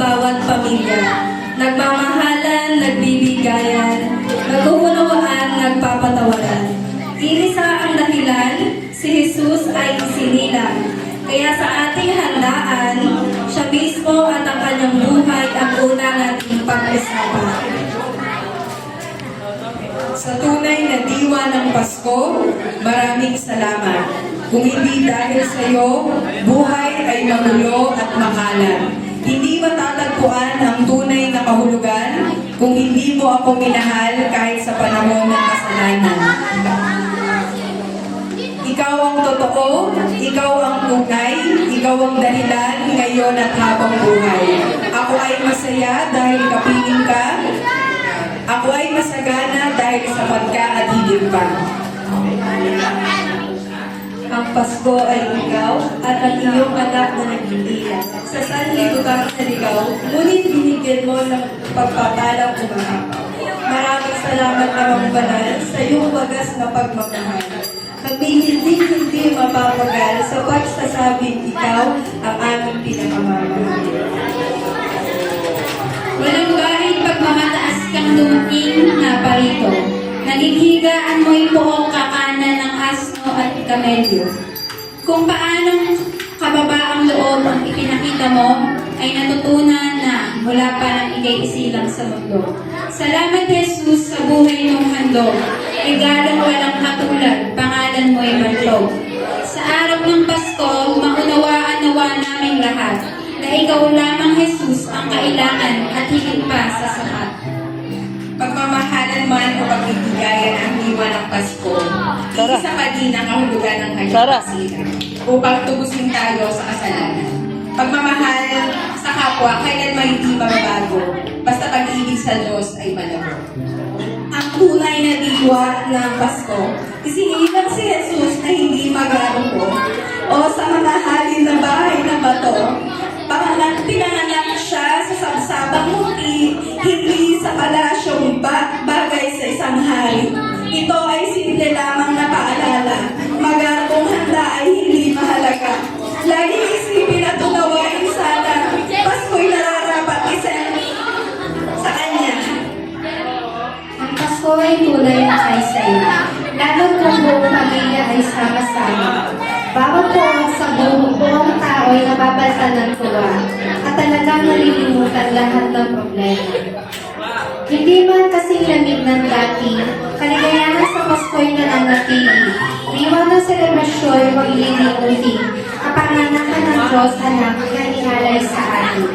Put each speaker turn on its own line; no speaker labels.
bawat pamilya. Nagmamahalan, nagbibigayan, nag-uunawaan, nagpapatawaran. Iisa ang dahilan, si Jesus ay isinilang. Kaya sa ating handaan, siya mismo at ang kanyang buhay ang una nating pag-usapan.
Sa tunay na diwa ng Pasko, maraming salamat. Kung hindi dahil sa iyo, buhay ay magulo at makalat. Hindi matatagpuan ang tunay na kahulugan kung hindi mo ako minahal kahit sa panahon ng kasalanan. Ikaw ang totoo, ikaw ang tunay, ikaw ang dahilan ngayon at habang buhay. Ako ay masaya dahil kapiling ka. Ako ay masagana dahil sapat ka at higit pa.
Ang Pasko ay ikaw at ang iyong anak na nag-iiyak. Sa sanlibutan na ligaw, ngunit binigyan mo ng pagpapalang umahaw. Maraming salamat Amang Banal sa iyong wagas na pagmamahal. Kami hindi mapapagal sa pagsasabing ikaw ang aming pinakamamahal.
Walang bahid pagmamataas kang dumating na parito. Naging higaan mo'y poong kakanan ng asno at kamelyo. Kung paanong kababaang loob ang ipinakita mo, ay natutunan na mula pa nang ikay isilang sa mundo. Salamat Jesus sa buhay mong handog. Regalong walang katulad, pangalan mo'y manlog. Sa araw ng Pasko, maunawaan-nawa naming lahat na ikaw lamang Jesus ang kailangan at higit pa sa sapat.
Pagmamahalan man o pagbibigayan ang diwa ng Pasko, isa pa din ang kahulugan ng kanyang pasilan upang tubusin tayo sa kasalanan. Pagmamahal sa kapwa, kailanman hindi mababago, basta pag-ibig sa Diyos ay malabo.
Ang tunay na diwa ng Pasko, isinilang si Jesus na hindi mag-aarupo o sa matahalin na bahay na bato. Pinanganak siya sa sabsabang muti, hindi sa palasyong bagay sa isang hari. Ito ay simple lamang na paalala, mag-aarupong handa ay hindi mahalaga. Laging isipin at unawain sana, Pasko'y nararapat isa sa Kanya.
Ang Pasko ay tunay na kaysaya, lalo kung buong pamilya ay sama-sama. Bawat puwang sa buong tao ay nababalta ng tuwa at talagang nalilimutan lahat ng problema. Hindi man kasing lamig ng dati, kaligayahan sa Pasko'y nananatili. Diwa ng selebrasyon maglilimutin, kapanganakan ng Diyos anak na ihalay sa atin.